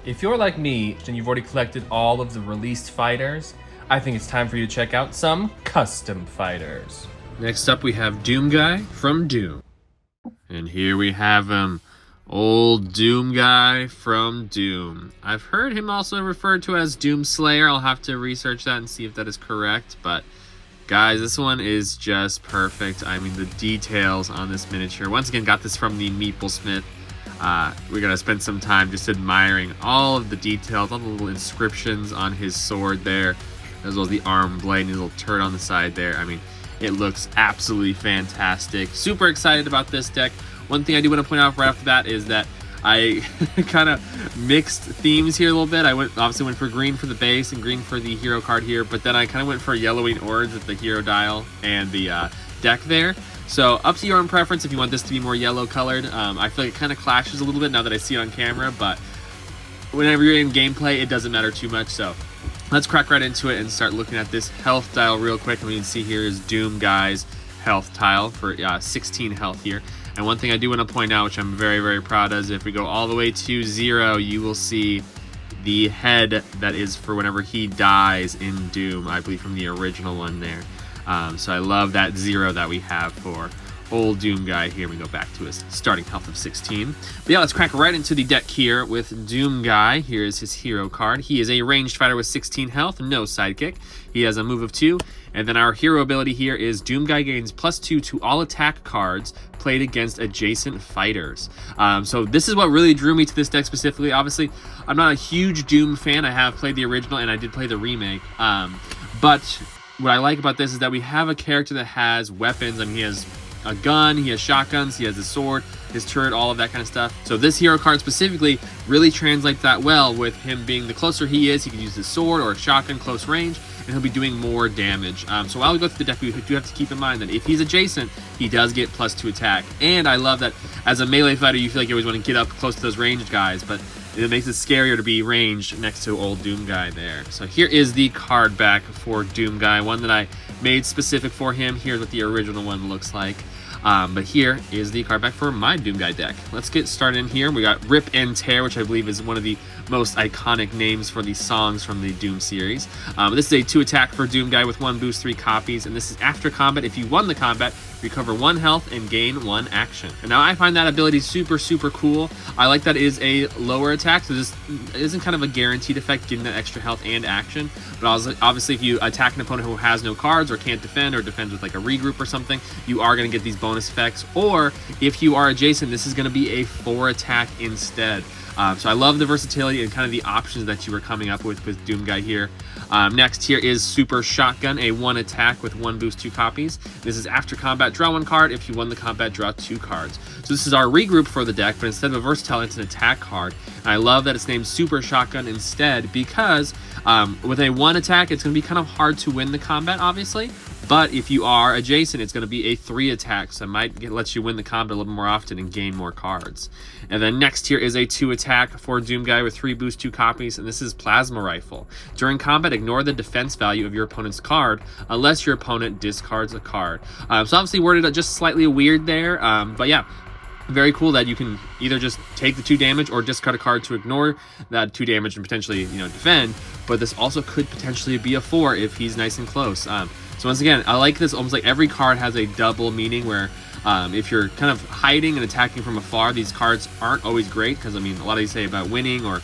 If you're like me and you've already collected all of the released fighters, I think it's time for you to check out some custom fighters. Next up we have DoomGuy from Doom. And here we have him, old DoomGuy from Doom. I've heard him also referred to as Doomslayer. I'll have to research that and see if that is correct, but guys, this one is just perfect. I mean, the details on this miniature. Once again, got this from the Meeplesmith. We're gonna spend some time just admiring all of the details, all the little inscriptions on his sword there, as well as the arm blade and his little turret on the side there. I mean, it looks absolutely fantastic. Super excited about this deck. One thing I do want to point out right off the bat is that I kind of mixed themes here a little bit. I obviously went for green for the base and green for the hero card here, but then I kind of went for yellowing orange with the hero dial and the deck there. So up to your own preference if you want this to be more yellow colored. I feel like it kind of clashes a little bit now that I see it on camera, but whenever you're in gameplay, it doesn't matter too much. So let's crack right into it and start looking at this health dial real quick. And we can see here is DoomGuy's health tile for 16 health here. And one thing I do want to point out, which I'm very, very proud of, is if we go all the way to 0, you will see the head that is for whenever he dies in Doom, I believe from the original one there. So I love that 0 that we have for old DoomGuy here. We go back to his starting health of 16. But yeah, let's crack right into the deck here with DoomGuy. Here is his hero card. He is a ranged fighter with 16 health, no sidekick. He has a move of 2. And then our hero ability here is DoomGuy gains +2 to all attack cards played against adjacent fighters. So this is what really drew me to this deck specifically. Obviously, I'm not a huge Doom fan. I have played the original and I did play the remake. But what I like about this is that we have a character that has weapons. I mean, he has a gun, he has shotguns, he has a sword, his turret, all of that kind of stuff. So this hero card specifically really translates that well with him being the closer he is, he can use his sword or a shotgun close range, and he'll be doing more damage. So while we go through the deck, we do have to keep in mind that if he's adjacent, he does get +2 attack. And I love that as a melee fighter, you feel like you always want to get up close to those ranged guys, but it makes it scarier to be ranged next to old DoomGuy there. So here is the card back for DoomGuy, one that I made specific for him. Here's what the original one looks like. But here is the card back for my DoomGuy deck. Let's get started in here. We got Rip and Tear, which I believe is one of the most iconic names for the songs from the Doom series. This is a 2 attack for DoomGuy with 1 boost, 3 copies, and this is after combat. If you won the combat, recover 1 health and gain 1 action. And now I find that ability super, super cool. I like that it is a lower attack, so this isn't kind of a guaranteed effect, getting that extra health and action. But obviously, if you attack an opponent who has no cards or can't defend or defends with like a regroup or something, you are going to get these bonus effects. Or if you are adjacent, this is going to be a 4 attack instead. So I love the versatility and kind of the options that you were coming up with DoomGuy here. Next here is Super Shotgun, a 1 attack with 1 boost, 2 copies. This is after combat, draw 1 card. If you won the combat, draw 2 cards. So this is our regroup for the deck, but instead of a versatile, it's an attack card. And I love that it's named Super Shotgun instead because with a 1 attack, it's going to be kind of hard to win the combat, obviously. But if you are adjacent, it's going to be a 3 attack, so it might let you win the combat a little more often and gain more cards. And then next here is a 2 attack for DoomGuy with 3 boost, 2 copies, and this is Plasma Rifle. During combat, ignore the defense value of your opponent's card unless your opponent discards a card. So obviously worded just slightly weird there, but yeah. Very cool that you can either just take the 2 damage or discard a card to ignore that 2 damage and potentially, defend. But this also could potentially be a 4 if he's nice and close. So once again, I like this almost like every card has a double meaning where if you're kind of hiding and attacking from afar, these cards aren't always great because, I mean, a lot of these say about winning or,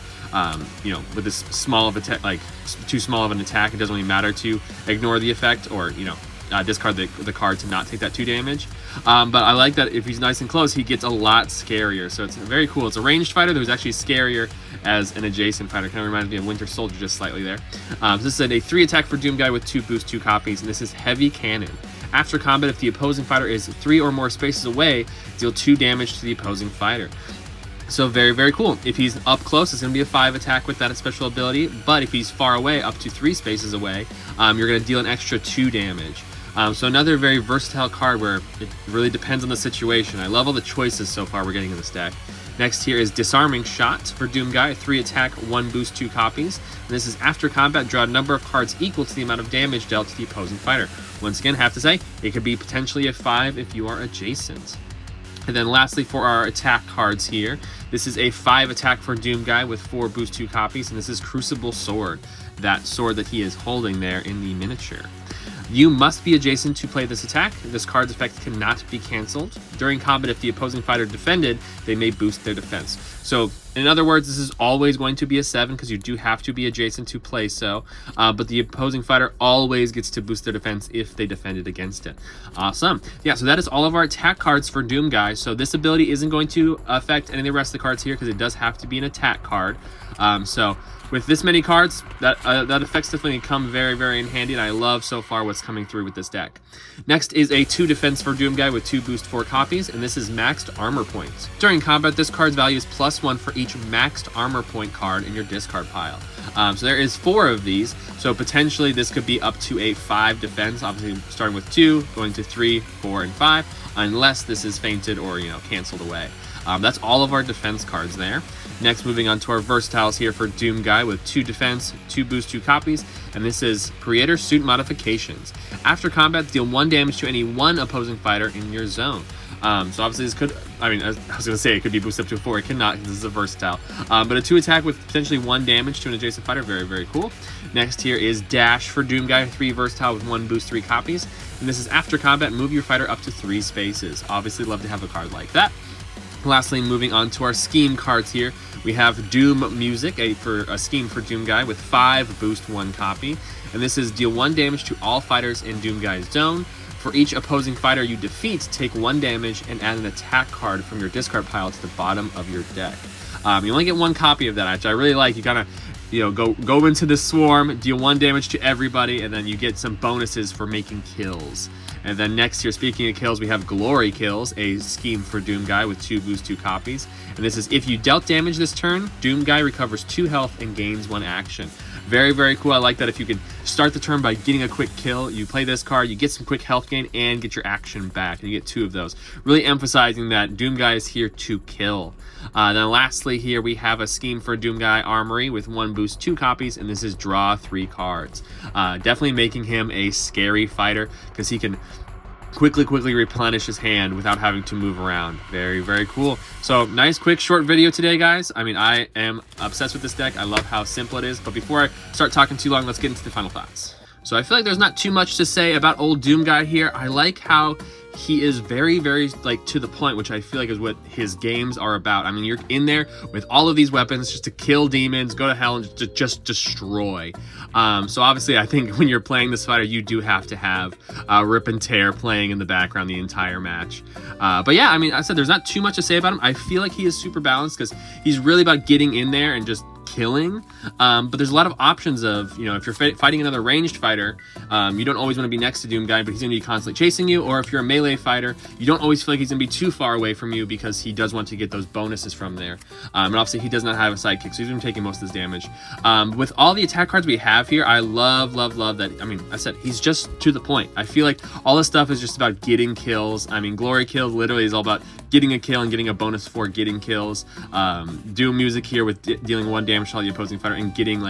with this small of a like too small of an attack, it doesn't really matter to ignore the effect or, discard the card to not take that 2 damage. But I like that if he's nice and close, he gets a lot scarier. So it's very cool. It's a ranged fighter that was actually scarier as an adjacent fighter. Kind of reminds me of Winter Soldier just slightly there. So this is a 3 attack for DoomGuy with 2 boost, 2 copies, and this is Heavy Cannon. After combat, if the opposing fighter is 3 or more spaces away, deal 2 damage to the opposing fighter. So very, very cool. If he's up close, it's going to be a 5 attack with that special ability. But if he's far away, up to 3 spaces away, you're going to deal an extra 2 damage. So another very versatile card where it really depends on the situation. I love all the choices so far we're getting in this deck. Next here is Disarming Shot for DoomGuy, 3 attack, 1 boost, 2 copies. And this is after combat, draw a number of cards equal to the amount of damage dealt to the opposing fighter. Once again, have to say, it could be potentially a 5 if you are adjacent. And then lastly, for our attack cards here, this is a 5 attack for DoomGuy with 4 boost 2 copies, and this is Crucible Sword, that sword that he is holding there in the miniature. You must be adjacent to play this attack. This card's effect cannot be canceled. During combat, if the opposing fighter defended, they may boost their defense. So, in other words, this is always going to be a 7 because you do have to be adjacent to play so. But the opposing fighter always gets to boost their defense if they defended against it. Awesome. Yeah, so that is all of our attack cards for DoomGuy. So this ability isn't going to affect any of the rest of the cards here because it does have to be an attack card. So with this many cards, that effects definitely come very, very in handy, and I love so far what's coming through with this deck. Next is a 2 defense for DoomGuy with 2 boost 4 copies, and this is maxed armor points. During combat, this card's value is +1 for each maxed armor point card in your discard pile. So there is 4 of these, so potentially this could be up to a 5 defense, obviously starting with 2, going to 3, 4, and 5, unless this is fainted or, canceled away. That's all of our defense cards there. Next, moving on to our versatiles here for DoomGuy with 2 defense, 2 boost, 2 copies, and this is Creator Suit Modifications. After combat, deal 1 damage to any 1 opposing fighter in your zone. So obviously this could, I was going to say it could be boosted up to a 4. It cannot because this is a versatile. But a 2 attack with potentially 1 damage to an adjacent fighter. Very, very cool. Next here is Dash for DoomGuy, 3 versatile with 1 boost, 3 copies. And this is after combat, move your fighter up to 3 spaces. Obviously love to have a card like that. Lastly, moving on to our scheme cards here, we have Doom Music, a scheme for DoomGuy with 5 boost 1 copy, and this is deal 1 damage to all fighters in DoomGuy's zone. For each opposing fighter you defeat, take 1 damage and add an attack card from your discard pile to the bottom of your deck. You only get 1 copy of that, which I really like. You kind of go into the swarm, deal 1 damage to everybody, and then you get some bonuses for making kills. And then next here, speaking of kills, we have Glory Kills, a scheme for DoomGuy with 2 boost 2 copies. And this is if you dealt damage this turn, DoomGuy recovers 2 health and gains 1 action. Very, very cool. I like that if you can start the turn by getting a quick kill, you play this card, you get some quick health gain and get your action back. And you get 2 of those. Really emphasizing that DoomGuy is here to kill. Then lastly here, we have a scheme for DoomGuy Armory with 1 boost 2 copies, and this is draw 3 cards. Definitely making him a scary fighter because he can quickly replenish his hand without having to move around. Very, very cool. So nice, quick, short video today, guys. I am obsessed with this deck. I love how simple it is. But before I start talking too long, let's get into the final thoughts. So I feel like there's not too much to say about old DoomGuy here. I like how he is very, very to the point, which I feel like is what his games are about. You're in there with all of these weapons just to kill demons, go to hell, and just destroy. So obviously, I think when you're playing this fighter, you do have to have Rip and Tear playing in the background the entire match. But yeah, I said there's not too much to say about him. I feel like he is super balanced because he's really about getting in there and just killing. But there's a lot of options of, if you're fighting another ranged fighter, you don't always want to be next to DoomGuy, but he's going to be constantly chasing you. Or if you're a melee fighter, you don't always feel like he's going to be too far away from you because he does want to get those bonuses from there. And obviously he does not have a sidekick, so he's going to be taking most of his damage. With all the attack cards we have here, I love that. I said he's just to the point. I feel like all this stuff is just about getting kills. Glory Kills literally is all about getting a kill and getting a bonus for getting kills. Doom Music here with dealing 1 damage to all the opposing fighter and getting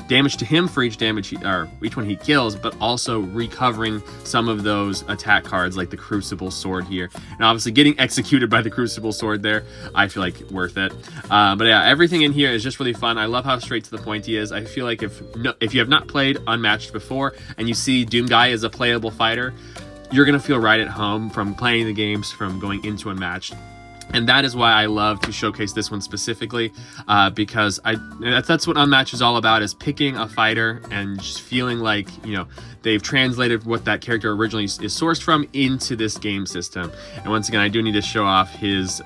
damage to him for each damage each one he kills, but also recovering some of those attack cards like the Crucible Sword here, and obviously getting executed by the Crucible Sword there. I feel like worth it. But yeah, everything in here is just really fun. I love how straight to the point he is. I feel like if you have not played Unmatched before and you see DoomGuy as a playable fighter, you're gonna feel right at home from playing the games, from going into Unmatched. And that is why I love to showcase this one specifically, because that's what Unmatched is all about, is picking a fighter and just feeling like, they've translated what that character originally is sourced from into this game system. And once again, I do need to show off his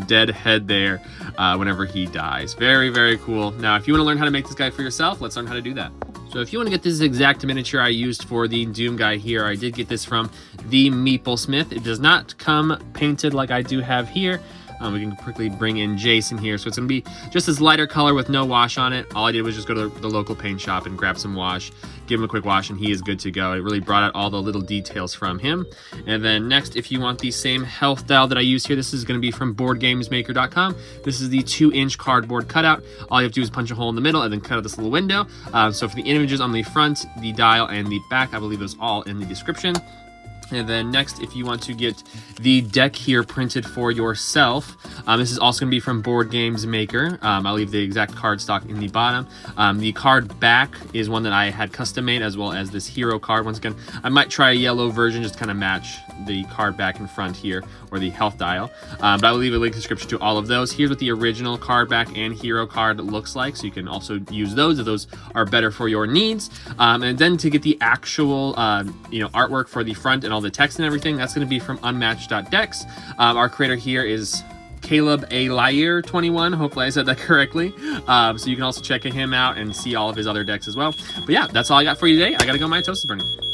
dead head there whenever he dies. Very, very cool. Now, if you want to learn how to make this guy for yourself, let's learn how to do that. So if you want to get this exact miniature I used for the DoomGuy here, I did get this from the Meeple Smith. It does not come painted like I do have here. We can quickly bring in Jason here. So it's going to be just this lighter color with no wash on it. All I did was just go to the local paint shop and grab some wash, give him a quick wash, and he is good to go. It really brought out all the little details from him. And then next, if you want the same health dial that I use here, this is going to be from BoardGamesMaker.com. This is the 2-inch cardboard cutout. All you have to do is punch a hole in the middle and then cut out this little window. So for the images on the front, the dial, and the back, I will leave those all in the description. And then next, if you want to get the deck here printed for yourself, this is also going to be from Board Games Maker. I'll leave the exact card stock in the bottom. The card back is one that I had custom made, as well as this hero card. Once again, I might try a yellow version, just kind of match the card back in front here, or the health dial. But I will leave a link in the description to all of those. Here's what the original card back and hero card looks like, so you can also use those if those are better for your needs. And then to get the actual artwork for the front and all the text and everything, that's going to be from Unmatched.decks. Our creator here is Caleb A. Lier 21. Hopefully I said that correctly. So you can also check him out and see all of his other decks as well. But yeah, that's all I got for you today. I gotta go, my toast is burning.